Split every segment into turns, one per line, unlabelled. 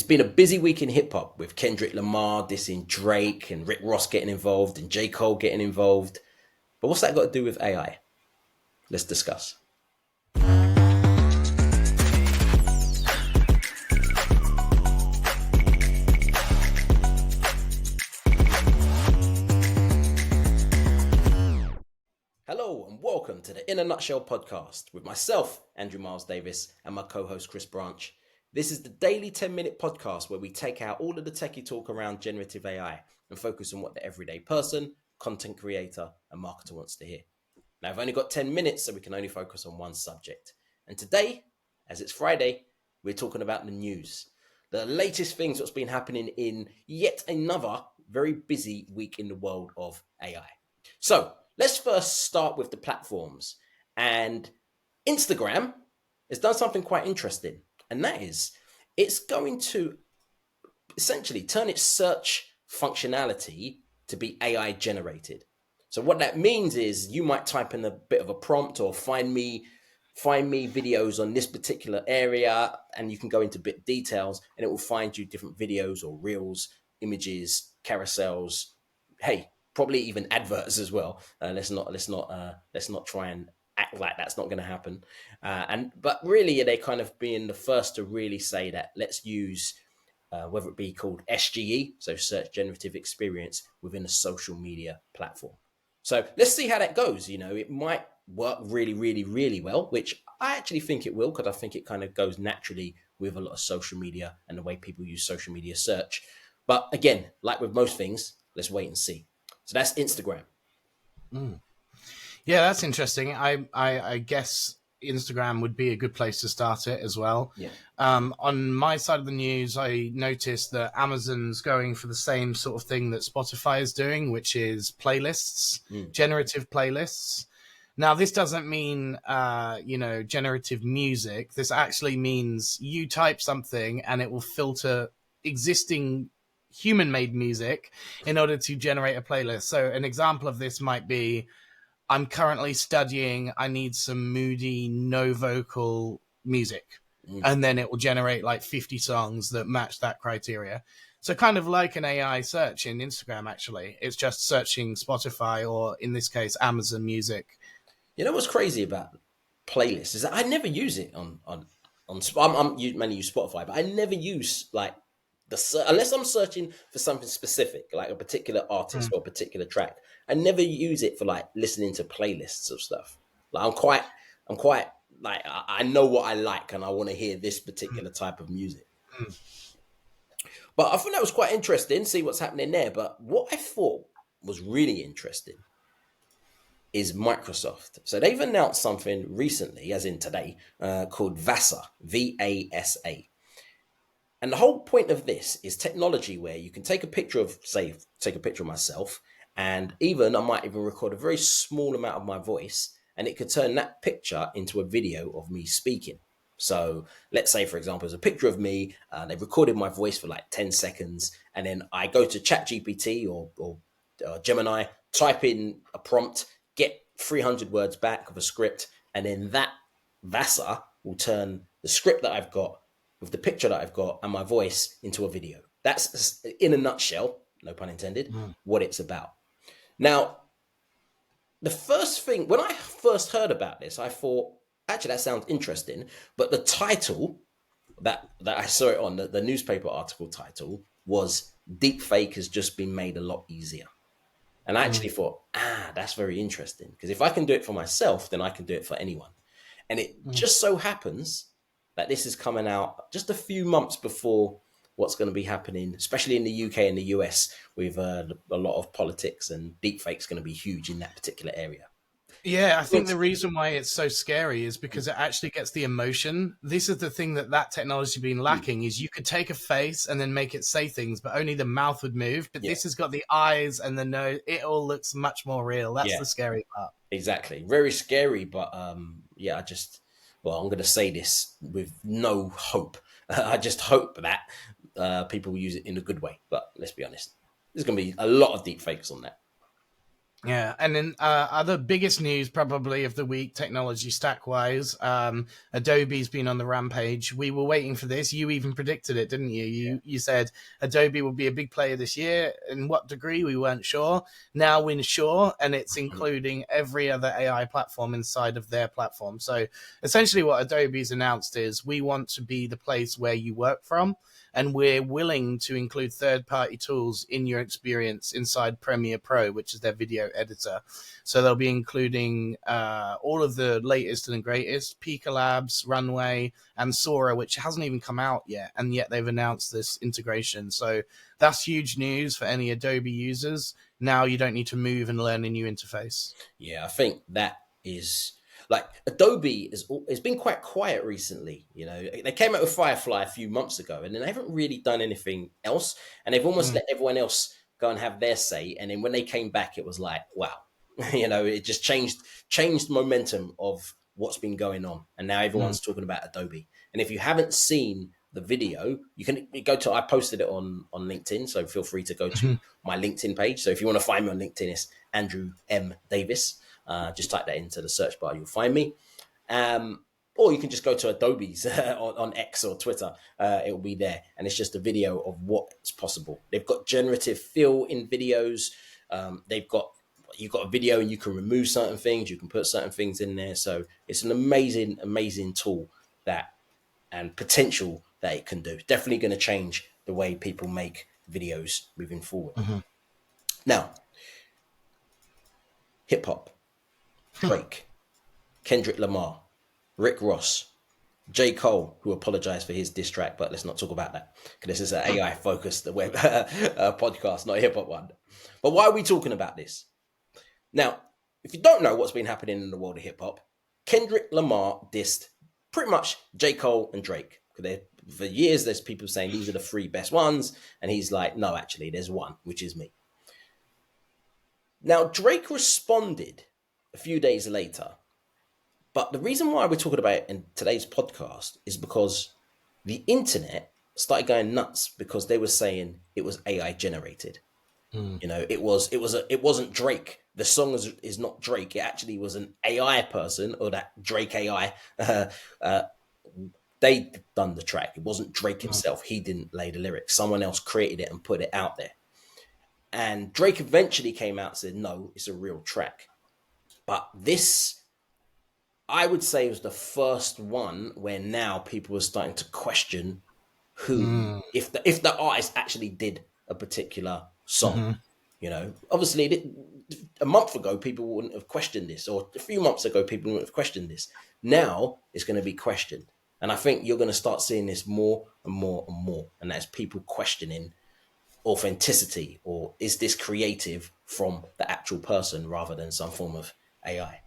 been a busy week in hip hop with Kendrick Lamar dissing Drake and Rick Ross getting involved and J. Cole getting involved. But what's that got to do with AI? Let's discuss. Hello and welcome to the In a Nutshell podcast with myself, Andrew Miles Davis, and my co-host Chris Branch. This is the daily 10-minute podcast where we take out all of the techie talk around generative AI and focus on what the everyday person, content creator, and marketer wants to hear. Now, I've only got 10 minutes, so we can only focus on one subject. And today, as it's Friday, we're talking about the news. The latest things that's been happening in yet another very busy week in the world of AI. So let's first start with the platforms. And Instagram has done something quite interesting. And that is, it's going to essentially turn its search functionality to be AI generated. So what that means is you might type in a bit of a prompt or find me videos on this particular area, and you can go into bit details and it will find you different videos or reels, images, carousels, hey, probably even adverts as well. Let's not try and act like that's not going to happen. But really, they're kind of being the first to really say that let's use whether it be called SGE, so Search Generative Experience, within a social media platform. So let's see how that goes. You know, it might work really, really, really well, which I actually think it will, because I think it kind of goes naturally with a lot of social media and the way people use social media search. But again, like with most things, let's wait and see. So that's Instagram.
Yeah, that's interesting. I guess Instagram would be a good place to start it as well.
Yeah.
On my side of the news, I noticed that Amazon's going for the same sort of thing that Spotify is doing, which is playlists, generative playlists. Now, this doesn't mean, generative music. This actually means you type something and it will filter existing human-made music in order to generate a playlist. So an example of this might be, I'm currently studying, I need some moody, no vocal music. And then it will generate like 50 songs that match that criteria. So kind of like an AI search in Instagram, actually. It's just searching Spotify or, in this case, Amazon Music.
You know what's crazy about playlists is that I never use it on you mainly use Spotify, but I never use like unless I'm searching for something specific, like a particular artist or a particular track. I never use it for like listening to playlists of stuff. Like I'm quite like I know what I like and I want to hear this particular type of music. But I thought that was quite interesting, see what's happening there. But what I thought was really interesting is Microsoft. So they've announced something recently, as in today, called VASA, VASA. And the whole point of this is technology where you can take a picture of, take a picture of myself, and I might even record a very small amount of my voice, and it could turn that picture into a video of me speaking. So let's say, for example, there's a picture of me, they've recorded my voice for like 10 seconds, and then I go to ChatGPT or Gemini, type in a prompt, get 300 words back of a script, and then that VASA will turn the script that I've got with the picture that I've got and my voice into a video. That's, in a nutshell, no pun intended, what it's about. Now, the first thing, when I first heard about this, I thought, actually, that sounds interesting. But the title that I saw it on, the newspaper article title, was "Deepfake has just been made a lot easier." And I actually thought, that's very interesting. Because if I can do it for myself, then I can do it for anyone. And it just so happens that this is coming out just a few months before what's going to be happening, especially in the UK and the US, with a lot of politics, and deepfake's going to be huge in that particular area.
Yeah, I think the reason why it's so scary is because it actually gets the emotion. This is the thing that technology has been lacking, is you could take a face and then make it say things, but only the mouth would move. But this has got the eyes and the nose. It all looks much more real. That's the scary part.
Exactly. Very scary. But I'm going to say this with no hope. I just hope that people use it in a good way. But let's be honest, there's going to be a lot of deep fakes on that.
Yeah, and then other biggest news probably of the week, technology stack wise, Adobe's been on the rampage. We were waiting for this. You even predicted it, didn't you? You said Adobe will be a big player this year. In what degree we weren't sure. Now we're sure, and it's including every other AI platform inside of their platform. So essentially, what Adobe's announced is we want to be the place where you work from, and we're willing to include third-party tools in your experience inside Premiere Pro, which is their video editor. So they'll be including all of the latest and greatest, Pika Labs, Runway, and Sora, which hasn't even come out yet, and yet they've announced this integration. So that's huge news for any Adobe users. Now you don't need to move and learn a new interface.
Yeah, I think that is like Adobe has been quite quiet recently. You know, they came out with Firefly a few months ago, and then they haven't really done anything else. And they've almost let everyone else go and have their say. And then when they came back, it was like, wow, you know, it just changed momentum of what's been going on. And now everyone's talking about Adobe. And if you haven't seen the video, you can go to, I posted it on LinkedIn, so feel free to go to my LinkedIn page. So if you want to find me on LinkedIn, it's Andrew M. Davis. Just type that into the search bar, you'll find me. Or you can just go to Adobe's on X or Twitter. It will be there. And it's just a video of what's possible. They've got generative fill in videos. You've got a video and you can remove certain things. You can put certain things in there. So it's an amazing, amazing tool and potential that it can do. Definitely going to change the way people make videos moving forward. Now, hip hop, Drake, Kendrick Lamar, Rick Ross, J. Cole, who apologized for his diss track, but let's not talk about that because this is an AI focused web podcast, not a hip hop one. But why are we talking about this? Now, if you don't know what's been happening in the world of hip hop, Kendrick Lamar dissed pretty much J. Cole and Drake. For years, there's people saying these are the three best ones. And he's like, no, actually, there's one, which is me. Now, Drake responded a few days later. But the reason why we're talking about it in today's podcast is because the internet started going nuts because they were saying it was AI generated. You know, it wasn't Drake. The song is not Drake. It actually was an AI person, or that Drake AI. They done the track. It wasn't Drake himself. He didn't lay the lyrics. Someone else created it and put it out there. And Drake eventually came out and said, no, it's a real track. But this, I would say, was the first one where now people were starting to question who, if the artist actually did a particular song. You know, obviously a month ago people wouldn't have questioned this, or a few months ago people wouldn't have questioned this. Now it's going to be questioned, and I think you're going to start seeing this more and more and more, and that's people questioning authenticity, or is this creative from the actual person rather than some form of AI.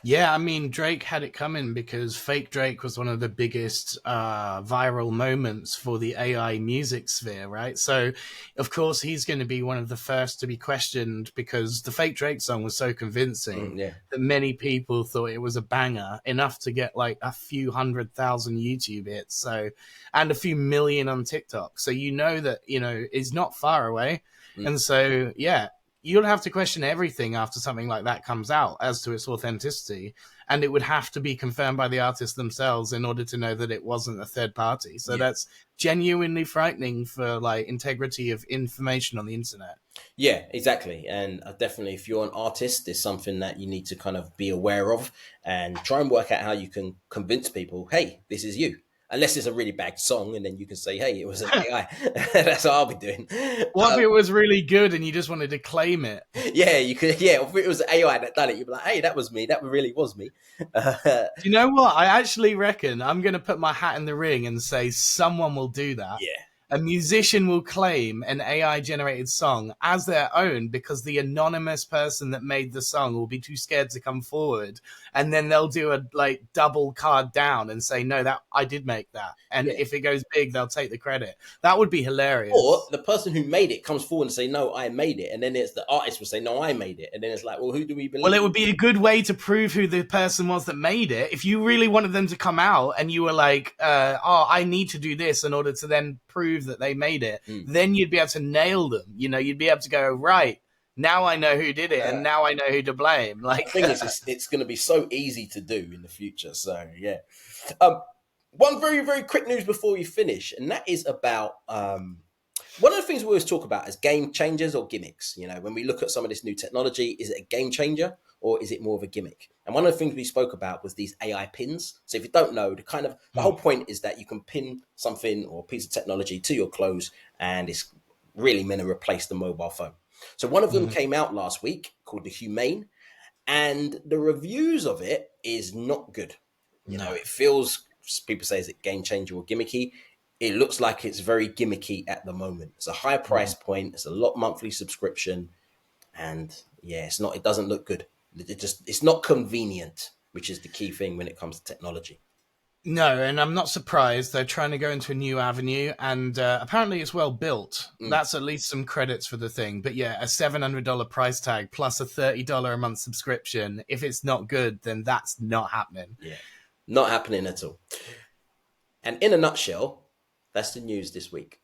Yeah, I mean, Drake had it coming because Fake Drake was one of the biggest viral moments for the AI music sphere, right? So, of course, he's going to be one of the first to be questioned because the Fake Drake song was so convincing that many people thought it was a banger, enough to get like a few 100,000 YouTube hits, so, and a few million on TikTok. So you know that, you know, it's not far away. And so, yeah, you'll have to question everything after something like that comes out as to its authenticity. And it would have to be confirmed by the artists themselves in order to know that it wasn't a third party. So that's genuinely frightening for like integrity of information on the internet.
Yeah, exactly. And definitely, if you're an artist, there's something that you need to kind of be aware of and try and work out how you can convince people, hey, this is you. Unless it's a really bad song, and then you can say, hey, it was an AI. That's what I'll be doing.
What if it was really good and you just wanted to claim it?
Yeah, you could. Yeah, if it was AI that done it, you'd be like, hey, that was me. That really was me.
You know what? I actually reckon I'm going to put my hat in the ring and say someone will do that.
Yeah.
A musician will claim an AI generated song as their own because the anonymous person that made the song will be too scared to come forward. And then they'll do a like double card down and say, no, that I did make that. And if it goes big, they'll take the credit. That would be hilarious.
Or the person who made it comes forward and say, no, I made it. And then it's the artist will say, no, I made it. And then it's like, well, who do we believe?
Well, it would be a good way to prove who the person was that made it. If you really wanted them to come out and you were like, oh, I need to do this in order to then prove that they made it, then you'd be able to nail them. You know, you'd be able to go, right, now I know who did it,
Uh,
and now I know who to blame.
the
Like,
thing is, it's going to be so easy to do in the future. So yeah. Um, one very very quick news before we finish, and that is about one of the things we always talk about is game changers or gimmicks. You know, when we look at some of this new technology, is it a game changer or is it more of a gimmick? And one of the things we spoke about was these AI pins. So if you don't know, the whole point is that you can pin something or a piece of technology to your clothes, and it's really meant to replace the mobile phone. So one of them
Mhm.
came out last week called the Humane, and the reviews of it is not good. You know,
No.
it feels, people say, is it game changer or gimmicky? It looks like it's very gimmicky at the moment. It's a high price
Mhm.
point. It's a lot monthly subscription, and yeah, it's not. It doesn't look good. It's not convenient, which is the key thing when it comes to technology.
No, and I'm not surprised. They're trying to go into a new avenue, and apparently it's well built.
Mm,
That's at least some credits for the thing. But yeah, a $700 price tag plus a $30 a month subscription. If it's not good, then that's not happening.
yeah, not happening at all. And in a nutshell, that's the news this week.